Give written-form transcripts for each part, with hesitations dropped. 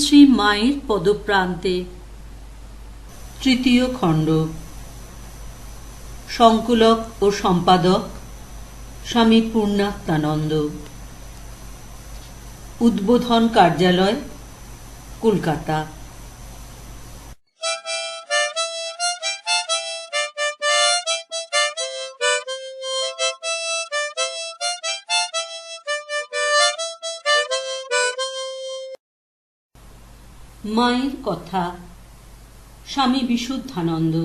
শ্রী মায়ের পদপ্রান্তে। তৃতীয় খণ্ড। সংকলক ও সম্পাদক স্বামী পূর্ণাত্মানন্দ। উদ্বোধন কার্যালয়, কলকাতা। মায়ের কথা। স্বামী বিশুদ্ধানন্দ।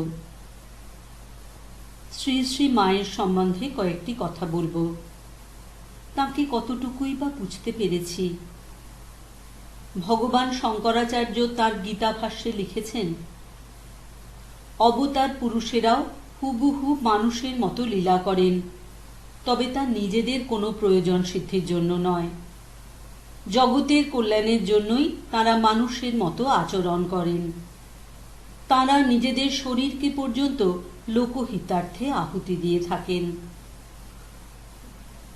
শ্রী শ্রী মায়ের সম্বন্ধে কয়েকটি কথা বলবো। তাকে কতটুকুই বা বুঝতে পেরেছি। ভগবান শঙ্করাচার্য তার গীতা ভাষ্যে লিখেছেন, অবতার পুরুষেরাও হুবহু মানুষের মতো লীলা করেন, তবে তা নিজেদের কোনো প্রয়োজন সিদ্ধির জন্য নয়। জগতের কল্যাণের জন্যই তারা মানুষের মতো আচরণ করেন। তারা নিজেদের শরীরকে পর্যন্ত লোকহিতার্থে আহুতি দিয়ে থাকেন।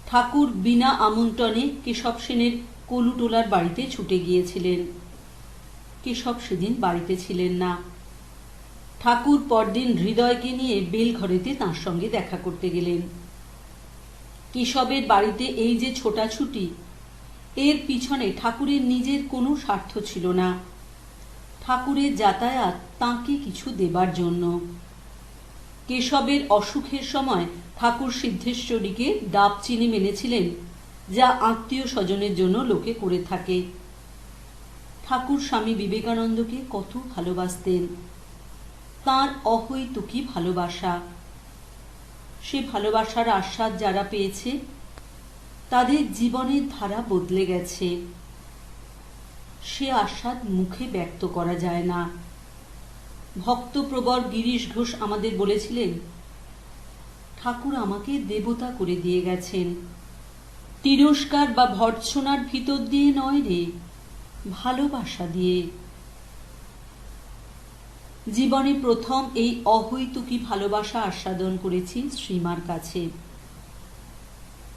ঠাকুর বিনা আমন্ত্রণে কেশব সেনের কলুটোলার বাড়িতে ছুটে গিয়েছিলেন। কেশব সেদিন বাড়িতে ছিলেন না। ঠাকুর পরদিন হৃদয়কে নিয়ে বেলঘরেতে তাঁর সঙ্গে দেখা করতে গেলেন। কেশবের বাড়িতে এই যে ছোটাছুটি, এর পিছনে ঠাকুরের নিজের কোনো স্বার্থ ছিল না। ঠাকুরের যাতায়াত তাঁকে কিছু দেবার জন্য। কেশবের অসুখের সময় ঠাকুর সিদ্ধেশ্বরীকে ডাব চিনি মেনেছিলেন, যা আত্মীয় স্বজনের জন্য লোকে করে থাকে। ঠাকুর স্বামী বিবেকানন্দকে কত ভালোবাসতেন। তাঁর অহৈতুকী ভালোবাসা। সে ভালোবাসার আস্বাদ যারা পেয়েছে, তাদের জীবনের ধারা বদলে গেছে। সে আস্বাদ মুখে ব্যক্ত করা যায় না। ভক্তপ্রবর গিরিশ ঘোষ আমাদের বলেছিলেন, ঠাকুর আমাকে দেবতা করে দিয়ে গেছেন। তিরস্কার বা ভর্ৎসনার ভিতর দিয়ে নয় রে, ভালোবাসা দিয়ে। জীবনে প্রথম এই অহৈতুকী ভালোবাসা আস্বাদন করেছি শ্রীমার কাছে।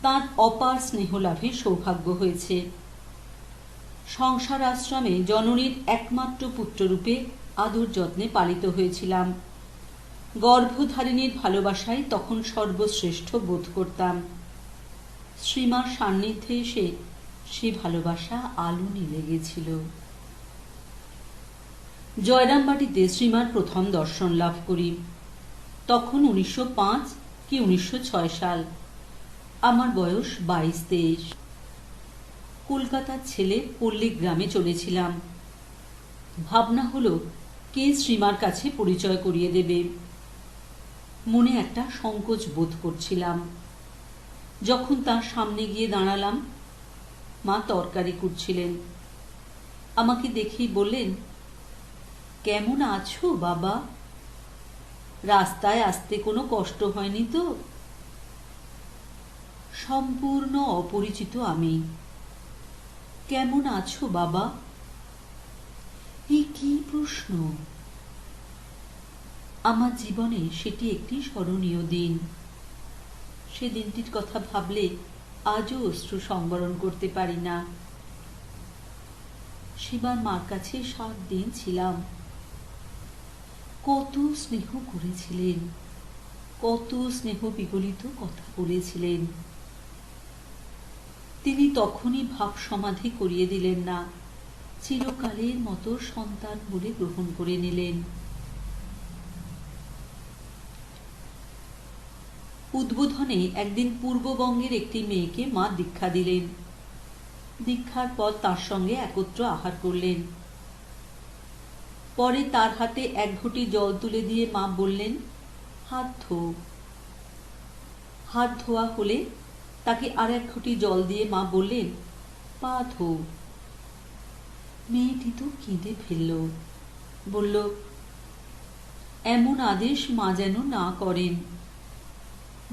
তাঁর অপার স্নেহ লাভের সৌভাগ্য হয়েছে। সংসার আশ্রমে জননীর একমাত্র পুত্ররূপে আদর যত্নে পালিত হয়েছিলাম। গর্ভধারিণীর ভালোবাসায় তখন সর্বশ্রেষ্ঠ বোধ করতাম। শ্রীমার সান্নিধ্যে এসে সে ভালোবাসা আলোনি লেগেছিল। জয়রামবাটিতে শ্রীমার প্রথম দর্শন লাভ করি। তখন 1905 কি 1906 সাল। আমার বয়স 22-23। কলকাতার ছেলে পল্লী গ্রামে চলেছিলাম। ভাবনা হলো কে শ্রীমার কাছে পরিচয় করিয়ে দেবে। মনে একটা সংকোচ বোধ করছিলাম। যখন তার সামনে গিয়ে দাঁড়ালাম, মা তরকারি কুটছিলেন। আমাকে দেখেই বললেন, কেমন আছো বাবা? রাস্তায় আসতে কোনো কষ্ট হয়নি তো? সম্পূর্ণ অপরিচিত আমি। কেমন আছো বাবা? এই কি প্রশ্ন! আমার জীবনে সেটি একটি স্মরণীয় দিন। সে দিনটির কথা ভাবলে আজও অশ্রু সংবরণ করতে পারি না। সেবার মার কাছে 7 দিন ছিলাম। কত স্নেহ করেছিলেন, কত স্নেহ বিগলিত কথা বলেছিলেন। তিনি তখনই ভাব সমাধি করিয়ে দিলেন না, চিরকালের মতো সন্তান বলে গ্রহণ করে নিলেন। উদ্বোধনে একদিন পূর্ববঙ্গের একটি মেয়েকে মা দীক্ষা দিলেন। দীক্ষার পর তার সঙ্গে একত্র আহার করলেন। পরে তার হাতে 1 ঘটি জল তুলে দিয়ে মা বললেন, হাত ধো। হাত ধোয়া হলে তাকে আর 1 ঘটি জল দিয়ে মা বললেন, পা ধো। মেয়েটি তো কেঁদে ফেলল। বলল, এমন আদেশ মা যেন না করেন।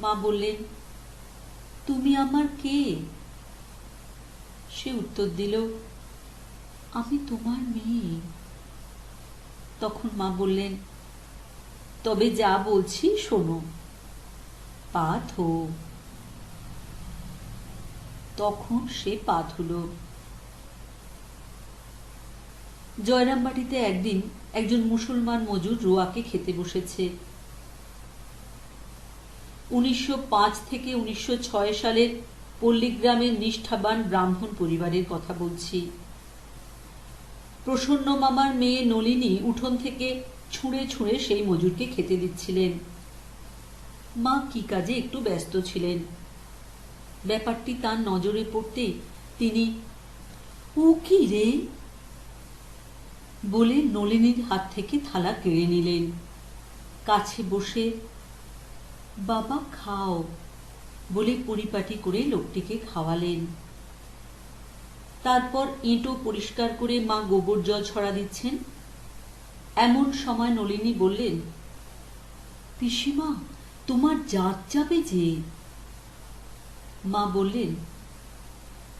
মা বললেন, তুমি আমার কে? সে উত্তর দিল, আমি তোমার মেয়ে। তখন মা বললেন, তবে যা বলছি শোনো, পা ধো। তখন সে পা ধুল। জয়রামবাটিতে একদিন একজন মুসলমান মজুর রোয়াকে খেতে বসেছে। 1905 থেকে 1906 সালের পল্লীগ্রামের নিষ্ঠাবান ব্রাহ্মণ পরিবারের কথা বলছি। প্রসন্ন মামার মেয়ে নলিনী উঠোন থেকে ছুঁড়ে ছুঁড়ে সেই মজুরকে খেতে দিচ্ছিলেন। মা কি কাজে একটু ব্যস্ত ছিলেন। ব্যাপারটি তার নজরে পড়তে তিনি ও কি রে বলে নলিনীর হাত থেকে থালা কেড়ে নিলেন। কাছে বসে বাবা খাও বলে পরিপাটি করে লোকটিকে খাওয়ালেন। তারপর ইঁটো পরিষ্কার করে মা গোবর জল ছড়া দিচ্ছেন। এমন সময় নলিনী বললেন, পিসিমা, তোমার জাত যাবে যে। মা বললেন,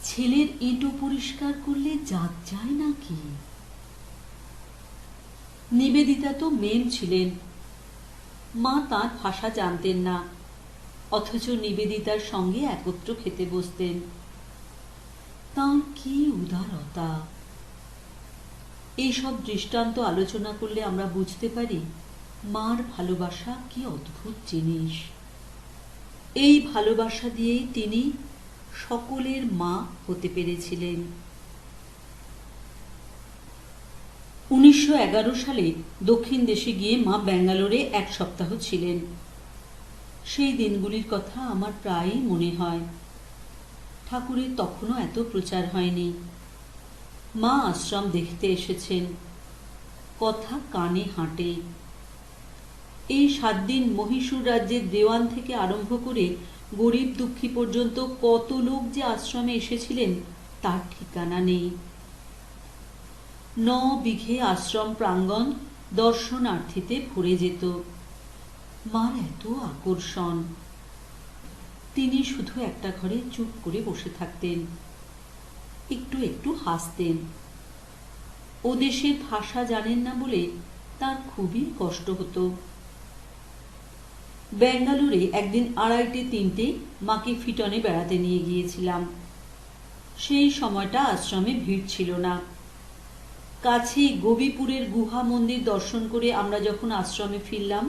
ছেলের ইঁটো পরিষ্কার করলে জাত যায় নাকি? নিবেদিতা তো মেম ছিলেন। মা তাঁর ভাষা জানতেন না, অথচ নিবেদিতার সঙ্গে একত্র খেতে বসতেন। তাঁর কি উদারতা! এইসব দৃষ্টান্ত আলোচনা করলে আমরা বুঝতে পারি মার ভালোবাসা কি অদ্ভুত জিনিস। এই ভালোবাসা দিয়েই তিনি সকলের মা হতে পেরেছিলেন। 1911 সালে দক্ষিণ দেশে গিয়ে মা ব্যাঙ্গালোরে 1 সপ্তাহ ছিলেন। সেই দিনগুলির কথা আমার প্রায়ই মনে হয়। ঠাকুরের তখনও এত প্রচার হয়নি। মা আশ্রম দেখতে এসেছেন, কথা কানে হাঁটে। এই 7 দিন মহীশূর রাজ্যের দেওয়ান থেকে আরম্ভ করে গরিব দুঃখী পর্যন্ত কত লোক যে আশ্রমে এসেছিলেন তার ঠিকানা নেই। 9 বিঘে আশ্রম প্রাঙ্গণ দর্শনার্থীতে ভরে যেত। মার এত আকর্ষণ। তিনি শুধু একটা ঘরে চুপ করে বসে থাকতেন, একটু একটু হাসতেন। ও দেশের ভাষা জানেন না বলে তার খুবই কষ্ট হতো। ব্যাঙ্গালোরে একদিন 2:30-3টে মাকে ফিটনে বেড়াতে নিয়ে গিয়েছিলাম। সেই সময়টা আশ্রমে ভিড় ছিল না। কাছেই গোবিপুরের গুহা মন্দির দর্শন করে আমরা যখন আশ্রমে ফিরলাম,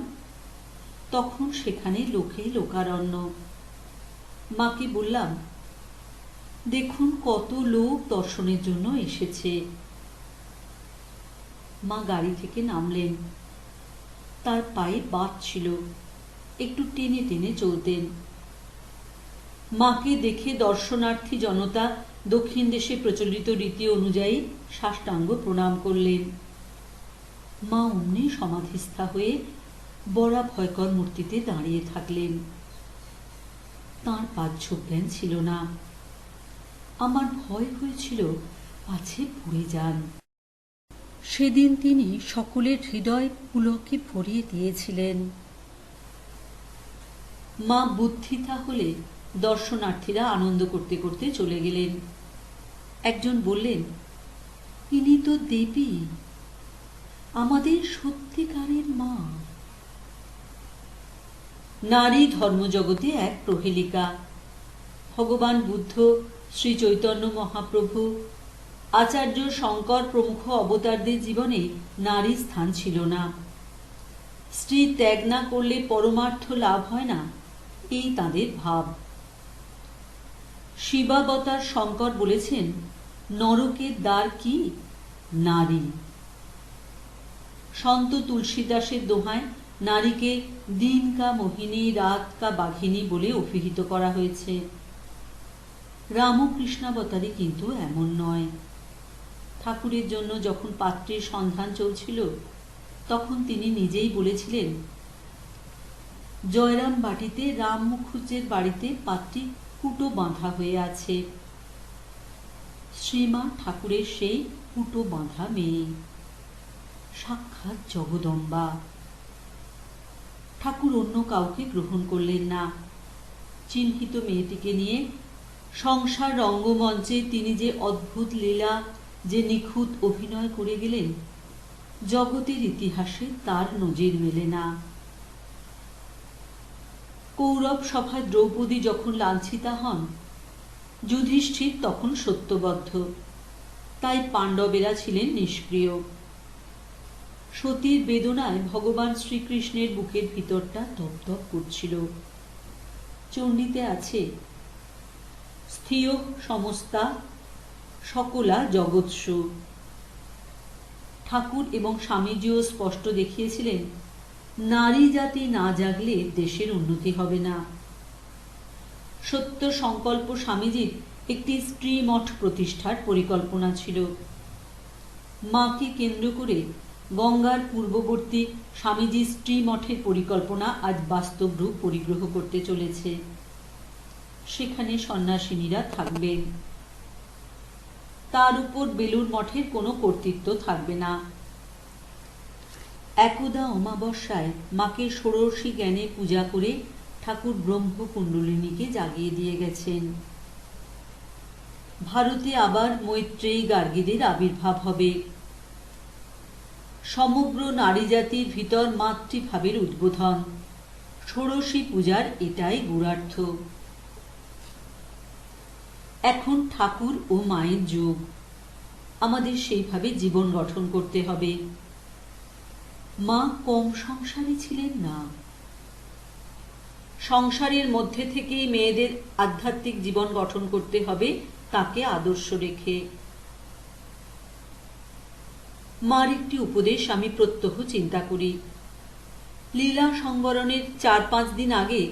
তখন সেখানে লোকে লোকারণ্য। মাকে বললাম, দেখুন কত লোক দর্শনের জন্য এসেছে। মা গাড়ি থেকে নামলেন। তার পায়ে বাত ছিল, একটু টেনে টেনে চলতেন। মাকে দেখে দর্শনার্থী জনতা দক্ষিণ দেশে প্রচলিত রীতি অনুযায়ী সাষ্টাঙ্গ প্রণাম করলেন। মা অমনি সমাধিস্থা হয়ে বড়া ভয়কর মূর্তিতে দাঁড়িয়ে থাকলেন। তাঁর পাচ্ছজ্ঞান ছিল না। আমার ভয় হয়েছিল পাছে পড়ে যান। সেদিন তিনি সকলের হৃদয় পুলকে ভরিয়ে দিয়েছিলেন। মা বুদ্ধিতা হলে দর্শনার্থীরা আনন্দ করতে করতে চলে গেলেন। একজন বললেন, ইনি তো দেবী, আমাদের সত্যিকারের মা। নারী ধর্মজগতে এক প্রহেলিকা। ভগবান বুদ্ধ, শ্রী চৈতন্য মহাপ্রভু, আচার্য শঙ্কর প্রমুখ অবতারদের জীবনে নারীর স্থান ছিল না। স্ত্রী ত্যাগ না করলে পরমার্থ লাভ হয় না, এই তাঁদের ভাব। শিবাবতার শঙ্কর বলেছেন, নরকের দ্বার কি? নারী। সন্ত তুলসীদাসের দোহায় নারীকে দিন কা মোহিনী, রাত কা বাঘিনী বলে অভিহিত করা হয়েছে। রামকৃষ্ণাবতারে কিন্তু এমন নয়। ঠাকুরের জন্য যখন পাত্রের সন্ধান চলছিল, তখন তিনি নিজেই বলেছিলেন, জয়রামবাটিতে রাম মুখুজ্জের বাড়িতে পাত্রী কুটো বাঁধা হয়ে আছে। শ্রীমা ঠাকুরের সেই কুটো বাঁধা মেয়ে, সাক্ষাৎ জগদম্বা। ঠাকুর অন্য কাউকে গ্রহণ করলেন না। চিহ্নিত মেয়েটিকে নিয়ে সংসার রঙ্গমঞ্চে তিনি যে অদ্ভুত লীলা, যে নিখুঁত অভিনয় করে গেলেন, জগতের ইতিহাসে তার নজির মেলে না। কৌরব সভায় দ্রৌপদী যখন লাঞ্ছিতা হন, যুধিষ্ঠির তখন সত্যবদ্ধ। তাই পাণ্ডবেরা ছিলেন নিষ্ক্রিয়। সতীর বেদনায় ভগবান শ্রীকৃষ্ণের বুকের ভিতরটা ধপধপ করছিল। চণ্ডীতে আছে, স্থিয় সমস্তা সকলা জগৎসু। ঠাকুর এবং স্বামীজিও স্পষ্ট দেখিয়েছিলেন, নারী জাতি না জাগলে দেশের উন্নতি হবে না। সত্য সংকল্প স্বামীজির একটি স্ত্রী মঠ প্রতিষ্ঠার পরিকল্পনা ছিল। মাকে কেন্দ্র করে গঙ্গার পূর্ববর্তী স্বামীজি স্ত্রী মঠের পরিকল্পনা আজ বাস্তব রূপ পরিগ্রহ করতে চলেছে। সেখানে সন্ন্যাসিনীরা থাকবেন। তার উপর বেলুড় মঠের কোনো কর্তৃত্ব থাকবে না। একদা অমাবস্যায় মাকে ষোড়শী জ্ঞানে পূজা করে ঠাকুর ব্রহ্মকুণ্ডলিনীকে জাগিয়ে দিয়ে গেছেন। ভারতে আবার মৈত্রেয়ী গার্গীদের আবির্ভাব হবে। সমগ্র নারী জাতির ভিতর মাতৃভাবের উদ্বোধন। ষোড়শী পূজার এটাই গূঢ়ার্থ। এখন ঠাকুর ও মায়ের যুগ। আমাদের সেইভাবে জীবন গঠন করতে হবে। মা কম সংসারী ছিলেন না। সংসারের মধ্যে থেকেই মেয়েদের আধ্যাত্মিক জীবন গঠন করতে হবে, তাকে আদর্শ রেখে। মার একটি উপদেশ আমি প্রত্যহ চিন্তা করি। লীলা সংবরণের 4-5 দিন আগে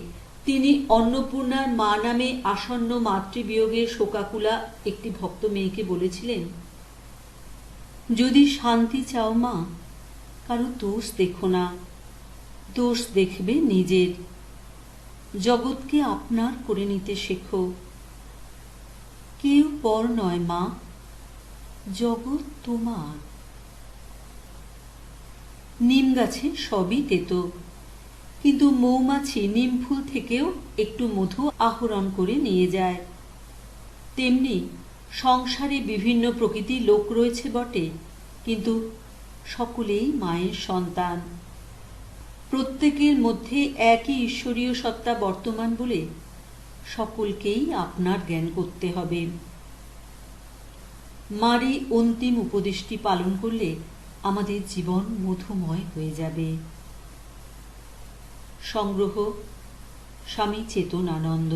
তিনি অন্নপূর্ণার মা নামে আসন্ন মাতৃবিয়োগের শোকাকুলা একটি ভক্ত মেয়েকে বলেছিলেন, যদি শান্তি চাও মা, কারো দোষ দেখো না, দোষ দেখবে নিজের। জগৎকে আপনার করে নিতে শেখো। কেউ পর নয় মা, জগৎ তোমার। নিম গাছে সবই তেতো, কিন্তু মৌমাছি নিম ফুল থেকেও একটু মধু আহরণ করে নিয়ে যায়। তেমনি সংসারে বিভিন্ন প্রকৃতির লোক রয়েছে বটে, কিন্তু সকলেই মায়ের সন্তান। প্রত্যেকের মধ্যে একই ঈশ্বরীয় সত্তা বর্তমান বলে সকলকেই আপনার জ্ঞান করতে হবে। মারই অন্তিম উপদেশটি পালন করলে আমাদের জীবন মধুময় হয়ে যাবে। সংগ্রহ স্বামী চেতনানন্দ।